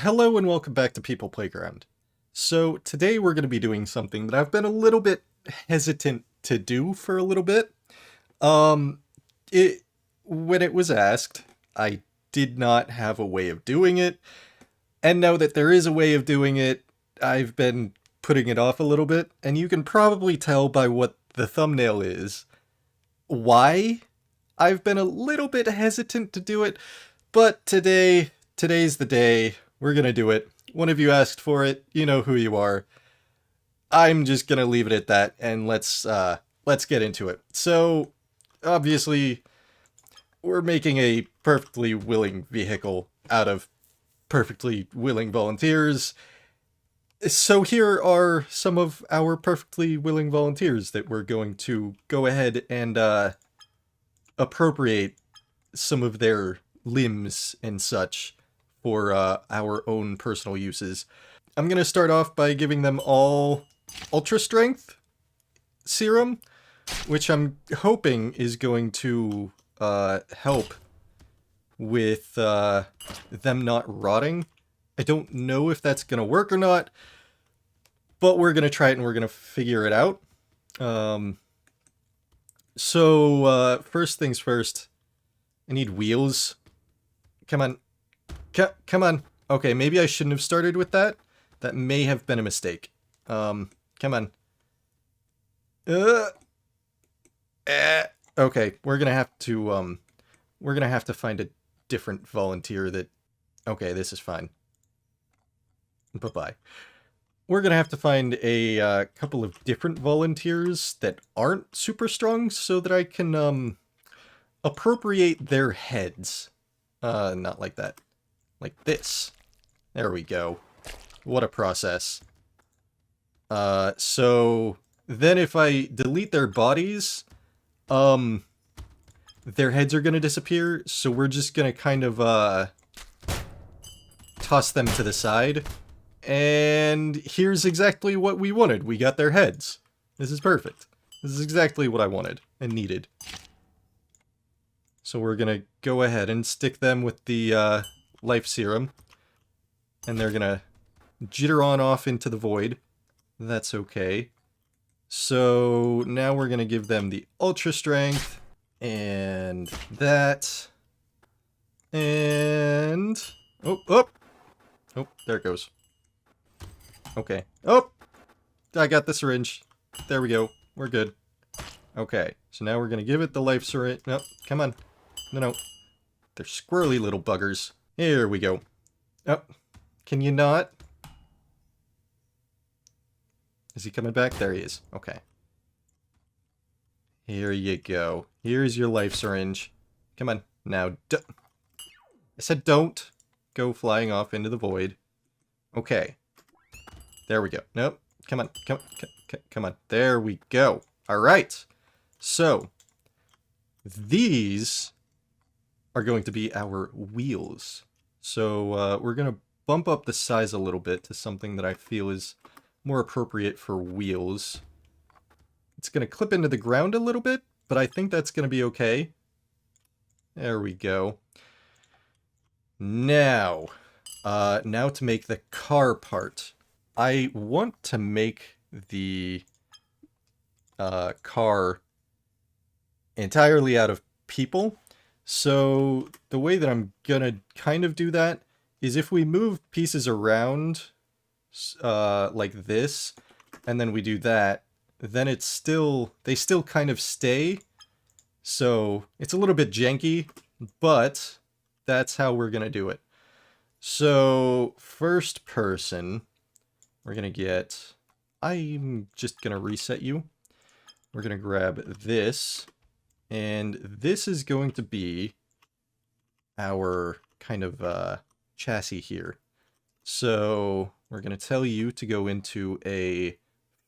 Hello and welcome back to People Playground. So today we're going to be doing something that I've been a little bit hesitant to do for a little bit. Um, it when it was asked, I did not have a way of doing it, and now that there is a way of doing it, I've been putting it off a little bit, and you can probably tell by what the thumbnail is why I've been a little bit hesitant to do it, but today's the day. We're gonna do it. One of you asked for it. You know who you are. I'm just gonna leave it at that, and let's get into it. So, obviously, we're making a perfectly willing vehicle out of perfectly willing volunteers. So here are some of our perfectly willing volunteers that we're going to go ahead and appropriate some of their limbs and such for our own personal uses. I'm going to start off by giving them all Ultra Strength Serum, which I'm hoping is going to help with them not rotting. I don't know if that's going to work or not, but we're going to try it and we're going to figure it out. First things first, I need wheels. Come on. Come on. Okay, maybe I shouldn't have started with that. That may have been a mistake. Come on. Okay, we're gonna have to find a different volunteer that... Okay, this is fine. Bye-bye. We're gonna have to find a couple of different volunteers that aren't super strong so that I can, appropriate their heads. Not like that. Like this. There we go. What a process. So then if I delete their bodies, their heads are gonna disappear, so we're just gonna kind of, toss them to the side. And here's exactly what we wanted. We got their heads. This is perfect. This is exactly what I wanted and needed. So we're gonna go ahead and stick them with the, life serum. And they're gonna jitter on off into the void. That's okay. So now we're gonna give them the ultra strength. And that. And... Oh, there it goes. Okay. Oh! I got the syringe. There we go. We're good. Okay. So now we're gonna give it the life syringe. No, come on. No. They're squirrely little buggers. Here we go. Oh, can you not? Is he coming back? There he is. Okay. Here you go. Here's your life syringe. Come on. Now, I said don't go flying off into the void. Okay. There we go. Nope. Come on. Come on. There we go. All right. So, these are going to be our wheels. So we're going to bump up the size a little bit to something that I feel is more appropriate for wheels. It's going to clip into the ground a little bit, but I think that's going to be okay. There we go. Now to make the car part. I want to make the car entirely out of people. So the way that I'm gonna kind of do that is if we move pieces around like this, and then we do that, then they still kind of stay. So it's a little bit janky, but that's how we're gonna do it. So first person, we're gonna get... I'm just gonna reset you. We're gonna grab this. And this is going to be our kind of chassis here. So we're going to tell you to go into a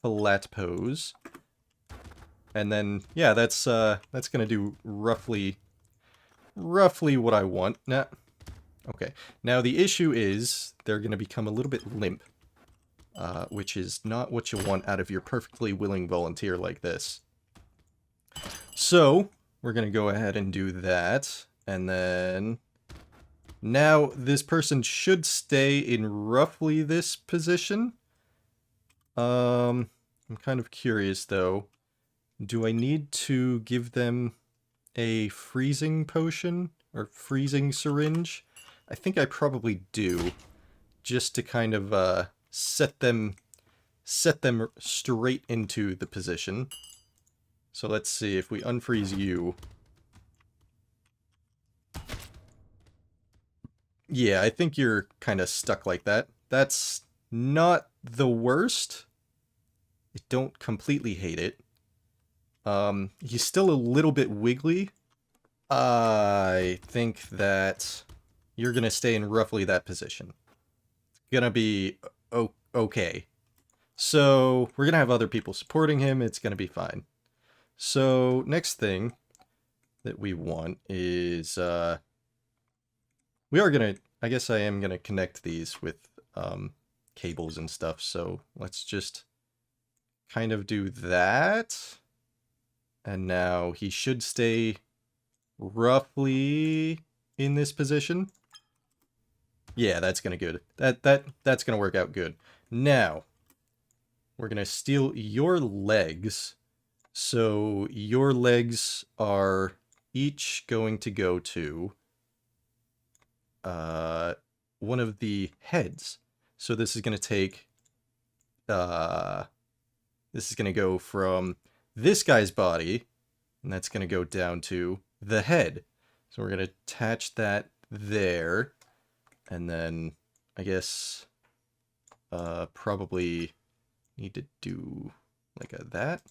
flat pose. And then, yeah, that's going to do roughly what I want. Nah. Okay. Now the issue is they're going to become a little bit limp, which is not what you want out of your perfectly willing volunteer like this. So, we're going to go ahead and do that, and then Now, this person should stay in roughly this position. I'm kind of curious, though. Do I need to give them a freezing potion or freezing syringe? I think I probably do, just to kind of set them straight into the position. So let's see if we unfreeze you. Yeah, I think you're kind of stuck like that. That's not the worst. I don't completely hate it. He's still a little bit wiggly. I think that you're gonna stay in roughly that position. It's gonna be okay. So we're gonna have other people supporting him. It's gonna be fine. So next thing that we want is we are gonna. I guess I am gonna connect these with cables and stuff. So let's just kind of do that. And now he should stay roughly in this position. Yeah, that's gonna good. That's gonna work out good. Now, we're gonna steal your legs. So your legs are each going to go to one of the heads. So this is gonna take this is gonna go from this guy's body, and that's gonna go down to the head. So we're gonna attach that there, and then I guess probably need to do like that.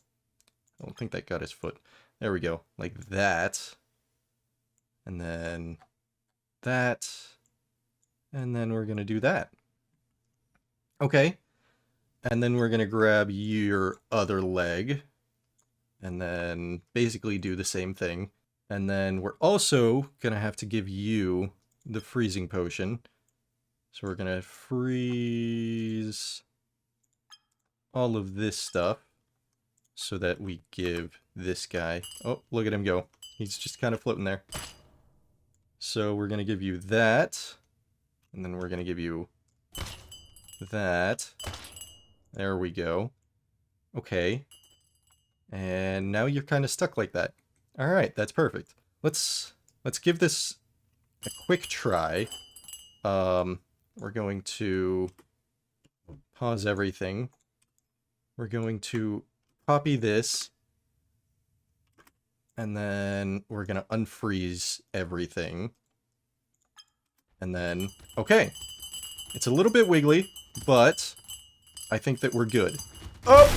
I don't think that got his foot. There we go, like that, and then that, and then we're gonna do that. Okay, and then we're gonna grab your other leg, and then basically do the same thing. And then we're also gonna have to give you the freezing potion. So we're gonna freeze all of this stuff so that we give this guy... Oh, look at him go. He's just kind of floating there. So we're gonna give you that. And then we're gonna give you that. There we go. Okay. And now you're kind of stuck like that. Alright, that's perfect. Let's give this a quick try. We're going to pause everything. We're going to copy this. And then we're going to unfreeze everything. And then, okay. It's a little bit wiggly, but I think that we're good. Oh!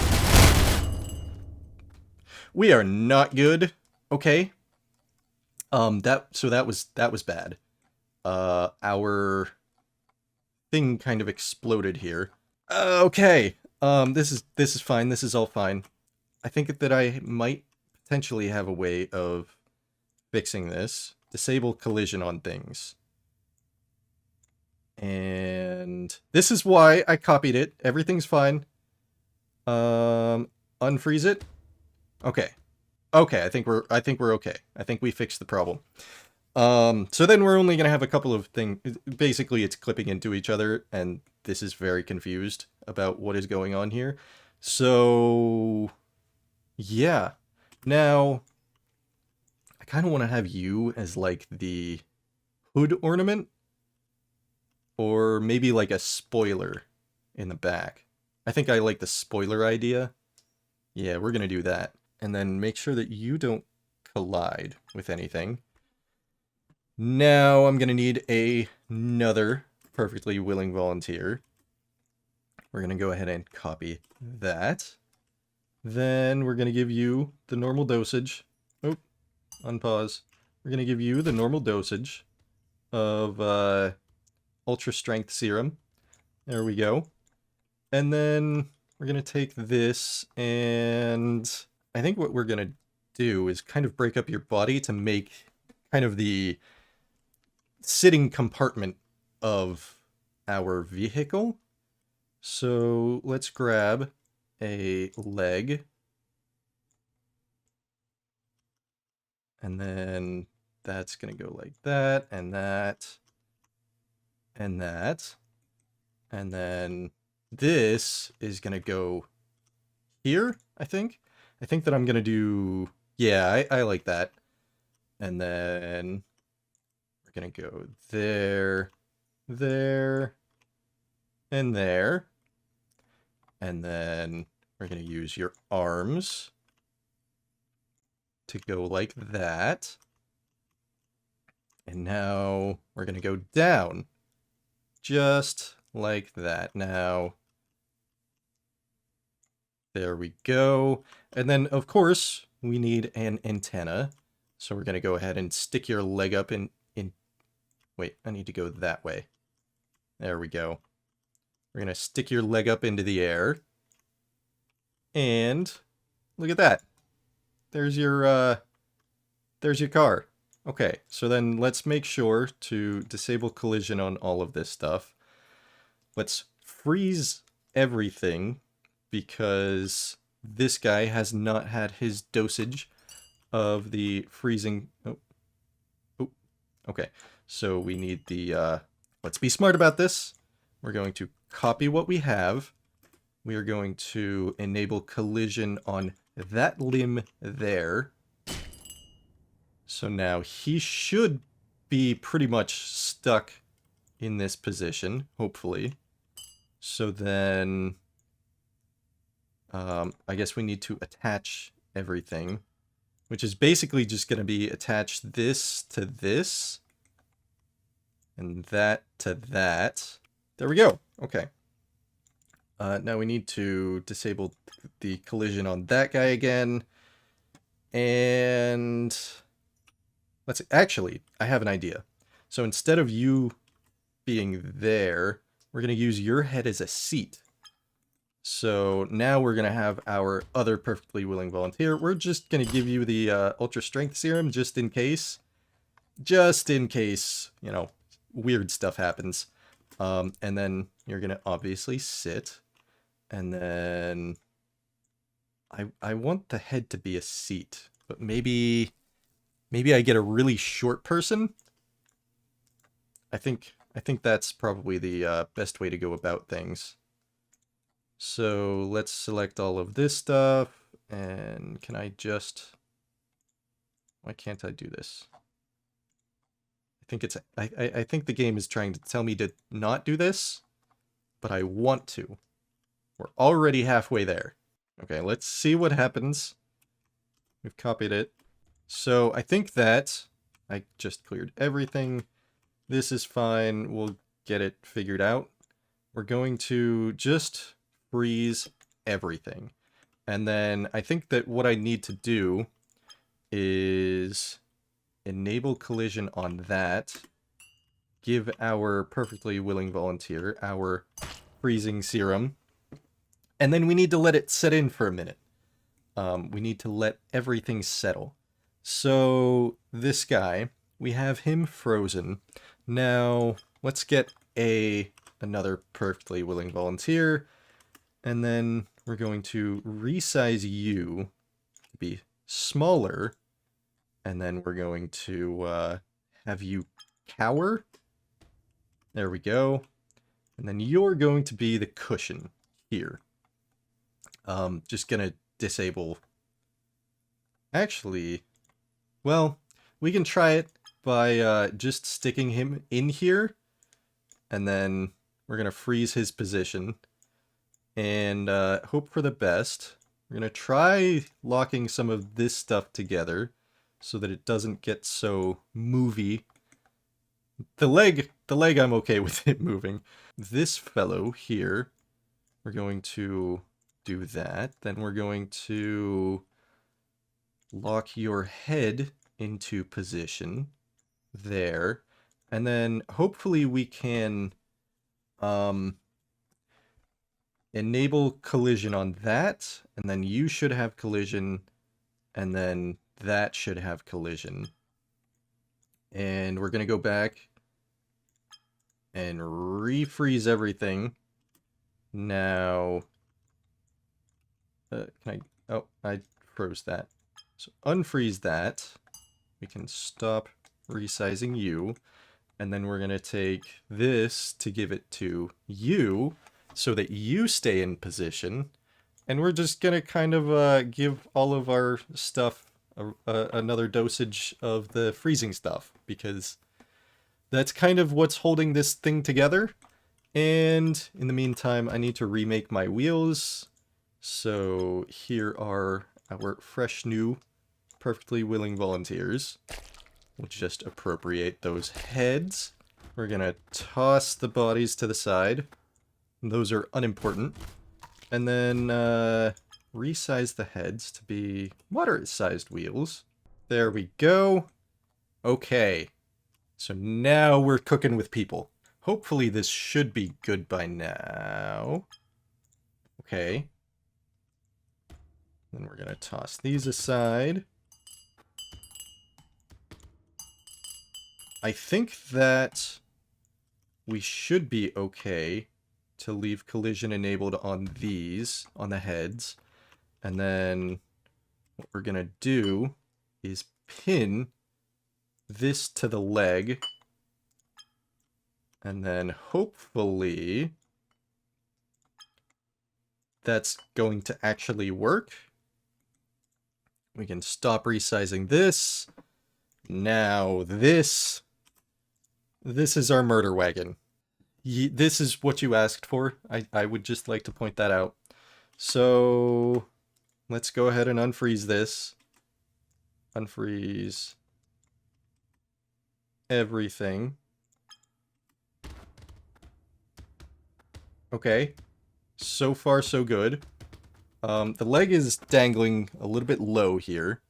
We are not good. Okay. That was bad. Our thing kind of exploded here. Okay. This is fine. This is all fine. I think that I might potentially have a way of fixing this. Disable collision on things. And this is why I copied it. Everything's fine. Unfreeze it. Okay. Okay, I think we're okay. I think we fixed the problem. So then we're only gonna have a couple of things. Basically, it's clipping into each other, and this is very confused about what is going on here. So, yeah. Now, I kind of want to have you as like the hood ornament, or maybe like a spoiler in the back. I think I like the spoiler idea. Yeah, we're gonna do that. And then make sure that you don't collide with anything. Now I'm going to need another perfectly willing volunteer. We're going to go ahead and copy that. Then we're going to give you the normal dosage. Oh, unpause. We're going to give you the normal dosage of Ultra Strength Serum. There we go. And then we're going to take this, and I think what we're going to do is kind of break up your body to make kind of the sitting compartment of our vehicle. So let's grab a leg. And then that's going to go like that and that. and that. And then this is going to go here, I think. I think that I'm going to do... Yeah, I like that. And then we're going to go there, there, and there. And then we're going to use your arms to go like that. And now we're going to go down, just like that. Now, there we go. And then, of course, we need an antenna. So we're going to go ahead and stick your leg up in... Wait, I need to go that way. There we go. We're going to stick your leg up into the air. And look at that. There's your car. Okay, so then let's make sure to disable collision on all of this stuff. Let's freeze everything because this guy has not had his dosage of the freezing. Oh, okay. So we need the, let's be smart about this. We're going to copy what we have. We are going to enable collision on that limb there. So now he should be pretty much stuck in this position, hopefully. So then, I guess we need to attach everything, which is basically just going to be attach this to this, and that to that. There we go. Okay. Now we need to disable the collision on that guy again. And let's actually, I have an idea. So instead of you being there, we're going to use your head as a seat. So now we're going to have our other perfectly willing volunteer. We're just going to give you the ultra strength serum just in case. Just in case, you know, weird stuff happens. And then you're going to obviously sit. And then I want the head to be a seat, but maybe I get a really short person. I think that's probably the best way to go about things. So let's select all of this stuff, and can I just... Why can't I do this? I think it's... I think the game is trying to tell me to not do this, but I want to. We're already halfway there. Okay, let's see what happens. We've copied it. So I think that I just cleared everything. This is fine. We'll get it figured out. We're going to just freeze everything. And then I think that what I need to do is enable collision on that. Give our perfectly willing volunteer our freezing serum. And then we need to let it set in for a minute. We need to let everything settle. So this guy, we have him frozen. Now let's get another perfectly willing volunteer, and then we're going to resize you to be smaller, and then we're going to have you cower. There we go. And then you're going to be the cushion here. Just gonna disable. Actually, well, we can try it by just sticking him in here, and then we're gonna freeze his position and hope for the best. We're gonna try locking some of this stuff together so that it doesn't get so movie. The leg I'm okay with it moving. This fellow here, we're going to do that. Then we're going to lock your head into position there. And then hopefully we can enable collision on that. And then you should have collision. And then that should have collision. And we're going to go back and refreeze everything. Now, can I... Oh, I froze that. So unfreeze that. We can stop resizing you. And then we're going to take this to give it to you so that you stay in position. And we're just going to kind of give all of our stuff another dosage of the freezing stuff, because that's kind of what's holding this thing together. And in the meantime, I need to remake my wheels. So here are our fresh new, perfectly willing volunteers. We'll just appropriate those heads. We're gonna toss the bodies to the side. Those are unimportant. And then resize the heads to be moderate-sized wheels. There we go. Okay. So now we're cooking with people. Hopefully this should be good by now. Okay. Then we're gonna toss these aside. I think that we should be okay to leave collision enabled on these, on the heads. And then what we're going to do is pin this to the leg. And then hopefully that's going to actually work. We can stop resizing this. Now this is our murder wagon. This is what you asked for. I would just like to point that out. So let's go ahead and unfreeze this. Unfreeze everything. Okay. So far, so good. The leg is dangling a little bit low here.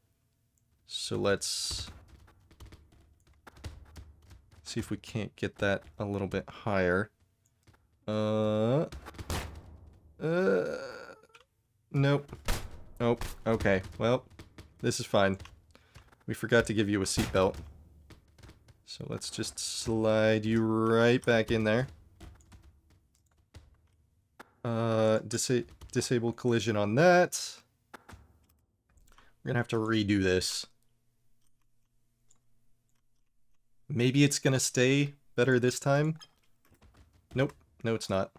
So let's see if we can't get that a little bit higher. Nope. Nope. Okay, well, this is fine. We forgot to give you a seatbelt. So let's just slide you right back in there. Disable collision on that. We're gonna have to redo this. Maybe it's gonna stay better this time. Nope. No, it's not.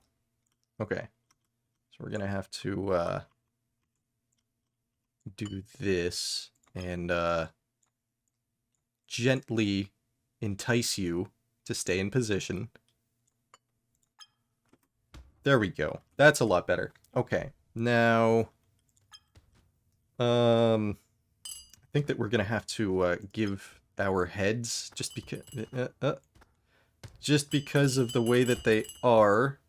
Okay. So we're gonna have to do this and gently entice you to stay in position. There we go. That's a lot better. Okay. Now I think that we're gonna have to give our heads, just because of the way that they are,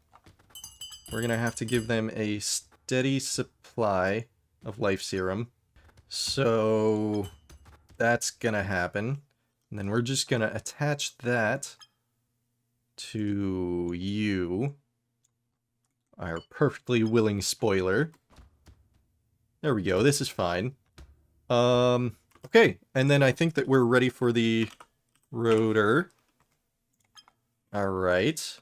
we're gonna have to give them a steady supply of life serum. So that's gonna happen. And then we're just gonna attach that to you, our perfectly willing spoiler. There we go. This is fine. Okay, and then I think that we're ready for the rotor. All right.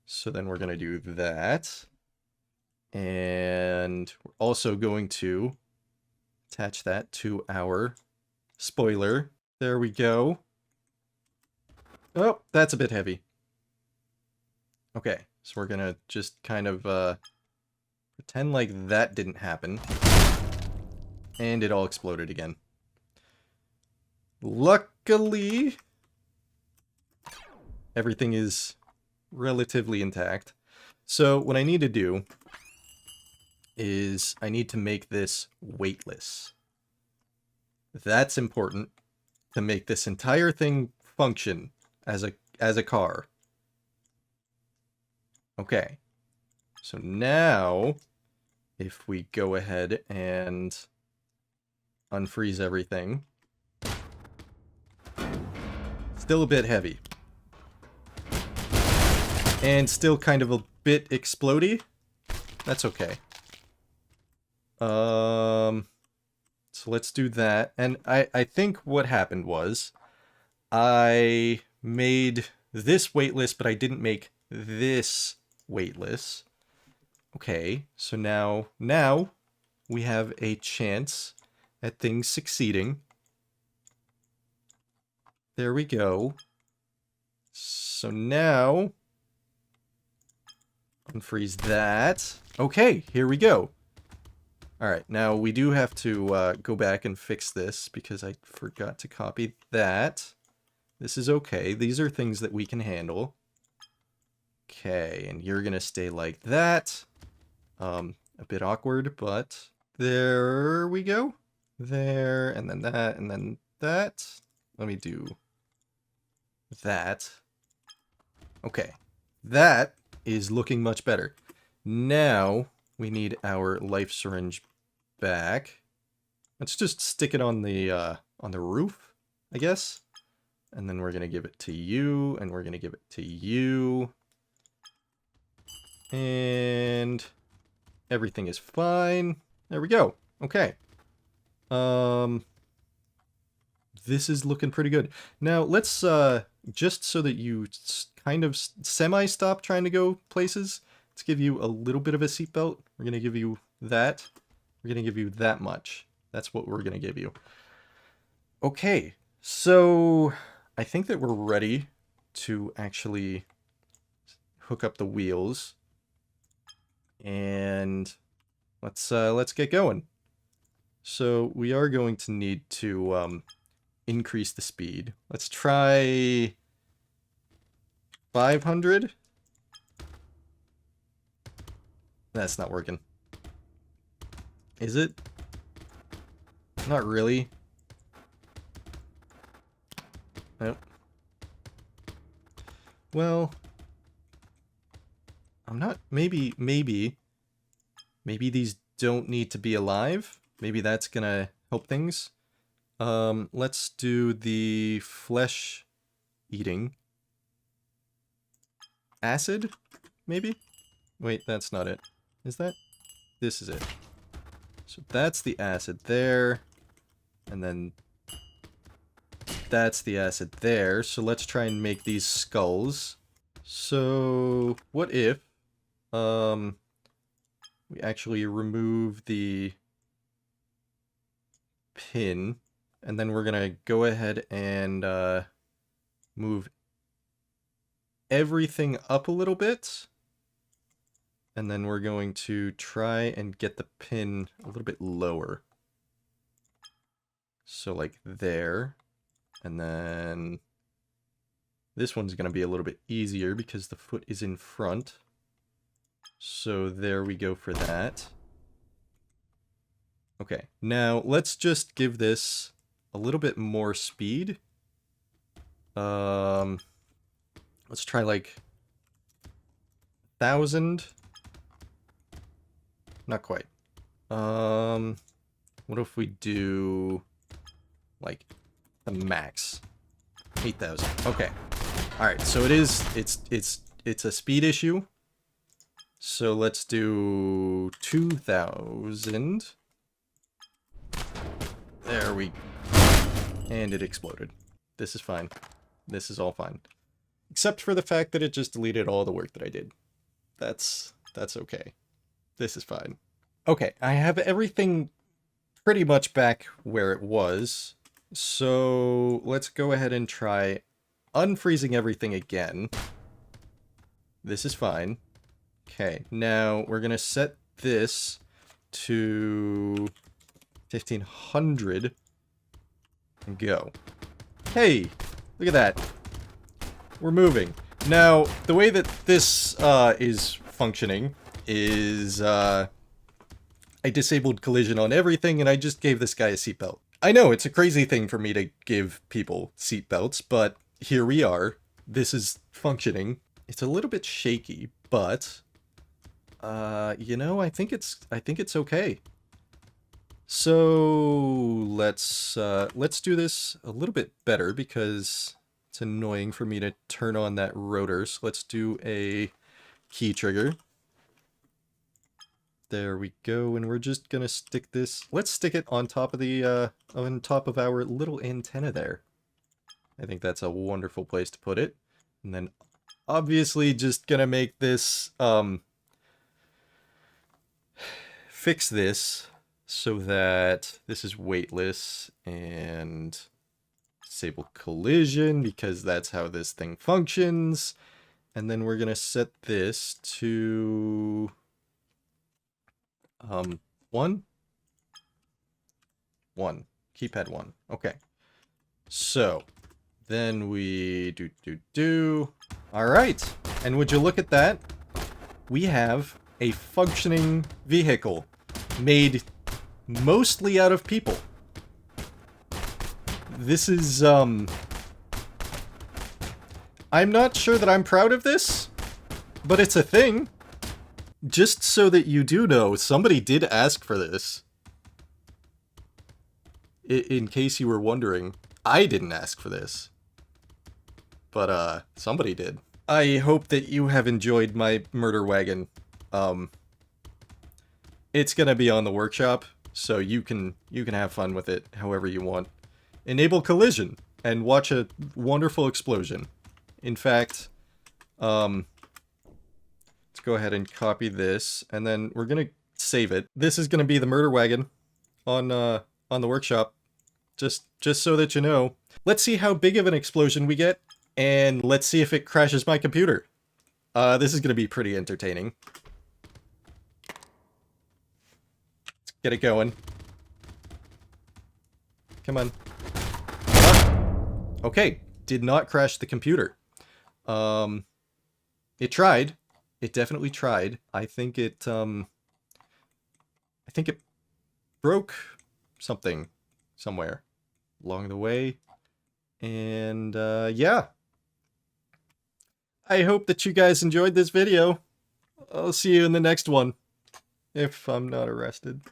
So then we're going to do that. And we're also going to attach that to our spoiler. There we go. Oh, that's a bit heavy. Okay, so we're going to just kind of pretend like that didn't happen. And it all exploded again. Luckily, everything is relatively intact. So what I need to do is I need to make this weightless. That's important to make this entire thing function as a car. Okay. So now if we go ahead and unfreeze everything. Still a bit heavy. And still kind of a bit explodey. That's okay. So let's do that. And I think what happened was I made this weightless, but I didn't make this weightless. Okay, so now we have a chance at things succeeding. There we go. So now, unfreeze that. Okay, here we go. Alright, now we do have to go back and fix this because I forgot to copy that. This is okay. These are things that we can handle. Okay, and you're gonna stay like that. A bit awkward, but there we go. There, and then that, and then that. Let me do that. Okay, that is looking much better. Now we need our life syringe back. Let's just stick it on the roof, I guess. And then we're gonna give it to you, and we're gonna give it to you. And everything is fine. There we go. Okay. This is looking pretty good. Now, let's, just so that you kind of semi-stop trying to go places, let's give you a little bit of a seatbelt. We're going to give you that. We're going to give you that much. That's what we're going to give you. Okay, so I think that we're ready to actually hook up the wheels. And let's get going. So we are going to need to increase the speed. Let's try 500. That's not working. Is it? Not really. Nope. Well, I'm not, maybe these don't need to be alive. Maybe that's gonna help things. Let's do the flesh eating. Acid, maybe? Wait, that's not it. Is that? This is it. So that's the acid there. And then that's the acid there. So let's try and make these skulls. So what if we actually remove the pin, and then we're gonna go ahead and move everything up a little bit, and then we're going to try and get the pin a little bit lower. So like there, and then this one's gonna be a little bit easier because the foot is in front. So there we go for that. Okay, now let's just give this a little bit more speed. Let's try like 1,000. Not quite. What if we do like the max? 8,000. Okay. All right, so it's a speed issue. So let's do 2,000. There we... And it exploded. This is fine. This is all fine. Except for the fact that it just deleted all the work that I did. That's okay. This is fine. Okay, I have everything pretty much back where it was. So let's go ahead and try unfreezing everything again. This is fine. Okay, now we're gonna set this to 1,500 and go. Hey, look at that. We're moving. Now, the way that this is functioning is I disabled collision on everything and I just gave this guy a seatbelt. I know, it's a crazy thing for me to give people seatbelts, but here we are. This is functioning. It's a little bit shaky, but you know, I think it's okay. So let's do this a little bit better because it's annoying for me to turn on that rotor. So let's do a key trigger. There we go, and we're just gonna stick this. Let's stick it on top of the on top of our little antenna there. I think that's a wonderful place to put it. And then obviously just gonna make this fix this so that this is weightless and disable collision because that's how this thing functions. And then we're going to set this to 1. Keypad 1. Okay. So then we do. All right. And would you look at that? We have a functioning vehicle made mostly out of people. This is, I'm not sure that I'm proud of this, but it's a thing. Just so that you do know, somebody did ask for this. In case you were wondering, I didn't ask for this. But, somebody did. I hope that you have enjoyed my Murder Wagon. It's gonna be on the workshop, so you can have fun with it however you want. Enable collision and watch a wonderful explosion. In fact, let's go ahead and copy this, and then we're gonna save it. This is gonna be the Murder Wagon on the workshop, just so that you know. Let's see how big of an explosion we get, and let's see if it crashes my computer. This is gonna be pretty entertaining. Let's get it going. Come on. Okay, did not crash the computer. It tried. It definitely tried. I think it broke something somewhere along the way. And, yeah. I hope that you guys enjoyed this video. I'll see you in the next one, if I'm not arrested.